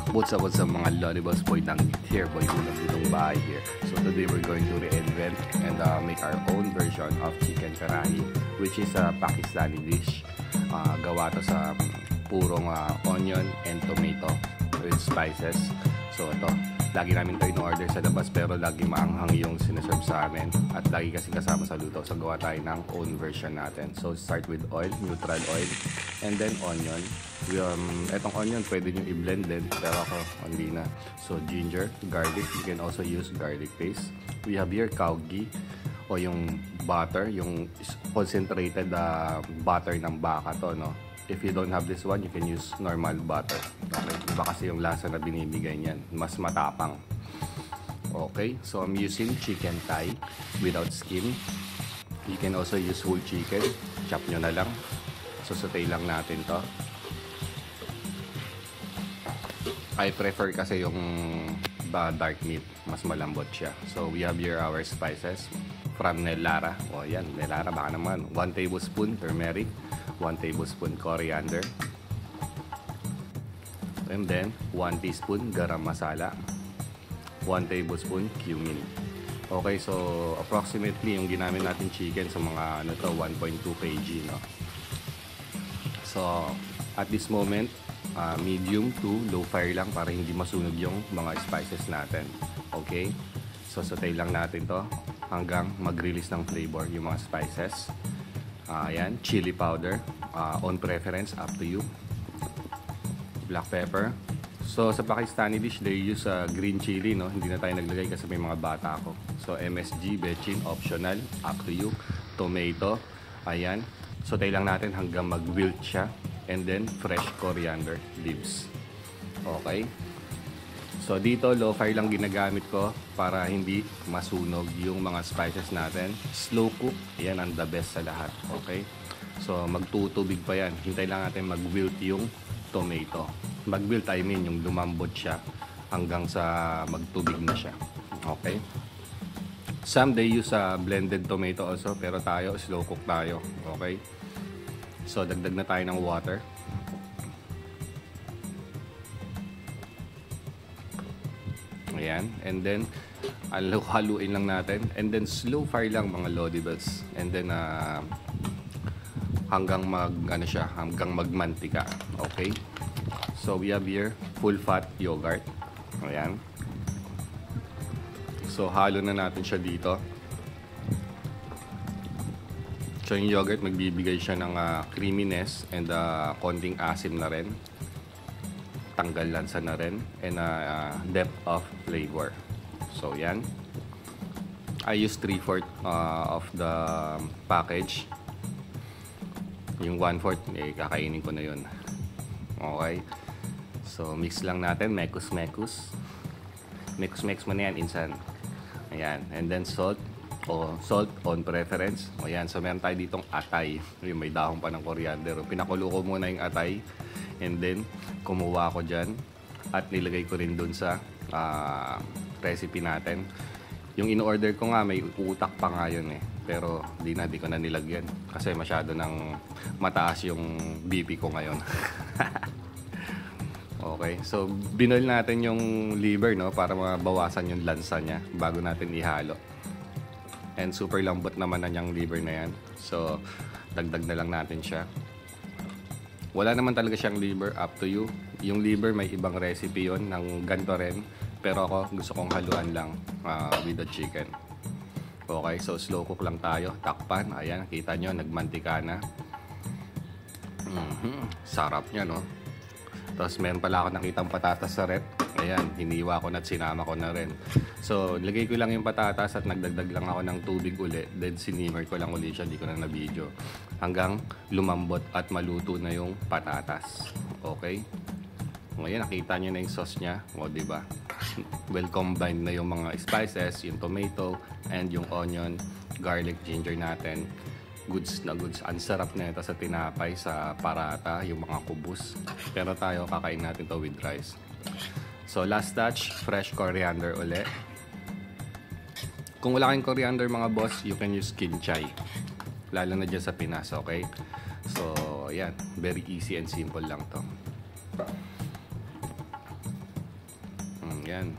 What's up mga Lolliboss boy ng here boy ulam ditong bahay here. So today we're going to reinvent and make our own version of chicken karahi, which is a Pakistani dish. Gawa to sa purong onion and tomato with spices. So ito, lagi namin ito in-order sa labas pero lagi maanghang yung sinaserve sa amin at lagi kasi kasama sa luto. So gawa tayo ng own version natin. So start with oil, neutral oil, and then onion. Etong onion pwede nyo i-blend din pero ako only na. So ginger, garlic, you can also use garlic paste. We have here cow ghee o yung butter, yung concentrated butter ng baka to, no? If you don't have this one, you can use normal butter. Okay? Iba kasi yung lasa na binibigay niyan, mas matapang. Okay, so I'm using chicken thigh without skin. You can also use whole chicken. Chop nyo na lang. So saute lang natin to. I prefer kasi yung dark meat, mas malambot siya. So we have here our spices from Nelara. O yan, Nelara baka naman. 1 tablespoon turmeric, 1 tablespoon coriander, and then 1 teaspoon garam masala, 1 tablespoon cumin. Okay, so approximately yung ginamit natin chicken sa mga 1.2 kg, no? So at this moment, medium to low fire lang para hindi masunog yung mga spices natin. Okay, so saute lang natin to hanggang mag-release ng flavor yung mga spices. Ayan, chili powder, on preference, up to you. Black pepper. So sa Pakistani dish, they use green chili, no? Hindi na tayo naglagay kasi may mga bata ako. So MSG, bechin, optional, up to you. Tomato, ayan. Saute lang natin hanggang mag-wilt siya. And then fresh coriander leaves. Okay. So dito low fire lang ginagamit ko para hindi masunog yung mga spices natin. Slow cook, yan ang the best sa lahat. Okay. So magtutubig pa yan. Hintay lang natin mag-wilt yung tomato. Mag-wilt, I mean yung lumambot siya hanggang sa magtubig na siya. Okay. Some they use blended tomato also, pero tayo slow cook tayo. Okay. So dagdag na tayo ng water. Ayan, and then haluin lang natin, and then slow fire lang mga Lolliboss, and then hanggang hanggang magmantika. Okay, so we have here full fat yogurt. Ayan, so halo na natin siya dito. So yung yogurt magbibigay siya ng creaminess and konting asim na rin, tanggal lansa na rin, and depth of flavor. So yan, I use 3/4 of the package. Yung 1/4 kakainin ko na yun. Okay, so mix lang natin, mekus mo na yan, insan. Ayan, and then salt on preference. O yan, so meron tayo ditong atay. May dahon pa ng coriander. Pinakulo ko muna yung atay, and then kumuha ko dyan at nilagay ko rin dun sa recipe natin. Yung in-order ko nga may utak pa nga yun pero di ko na nilagyan kasi masyado nang mataas yung BP ko ngayon. Okay, so binoil natin yung liver, no, para mabawasan yung lansa niya bago natin ihalo. And super lambot naman na niyang liver na yan. So, dagdag na lang natin siya. Wala naman talaga siyang liver, up to you. Yung liver may ibang recipe yon ng ganito rin. Pero ako gusto kong haluan lang with the chicken. Okay, so slow cook lang tayo. Takpan, ayan, kita nyo, nagmantika na. Sarap niya, no? Tapos meron pala ako nakitang patatas sa rep. Ayan, hiniwa ko na at sinama ko na rin. So, lagay ko lang yung patatas at nagdagdag lang ako ng tubig uli. Then, sinimmer ko lang ulit siya. Hindi ko na na-video. Hanggang lumambot at maluto na yung patatas. Okay? Ngayon, nakita nyo na yung sauce niya. O, diba? Well combined na yung mga spices, yung tomato, and yung onion, garlic, ginger natin. Goods na goods. Ang sarap na ito sa tinapay, sa parata, yung mga kubus. Pero tayo, kakain natin to with rice. So last touch, fresh coriander uli. Kung wala kayong coriander mga boss, you can use kinchay. Lalo na dyan sa Pinas, okay? So, yan. Very easy and simple lang to. Yan.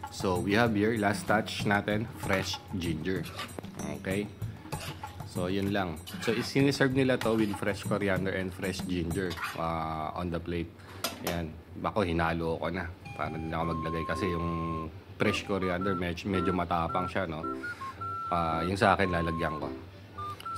So, we have here, last touch natin, fresh ginger. Okay? So, yun lang. So, siniserve nila to with fresh coriander and fresh ginger on the plate. Yan. Bako, hinalo ko na. Para hindi na ako maglagay. Kasi yung fresh coriander, medyo matapang siya, no? Yung sa akin, lalagyan ko.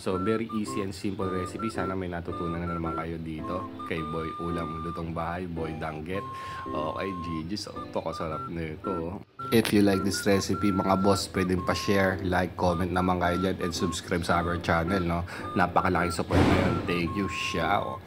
So, very easy and simple recipe. Sana may natutunan na naman kayo dito. Kay Boy Ulam Lutong Bahay, Boy Danggit. Okay, Gigi. So, ito kasarap nito. If you like this recipe, mga boss, pwedeng pa-share, like, comment naman kayo dyan, and subscribe sa our channel, no? Napakalaking support na yun. Thank you, Xiao.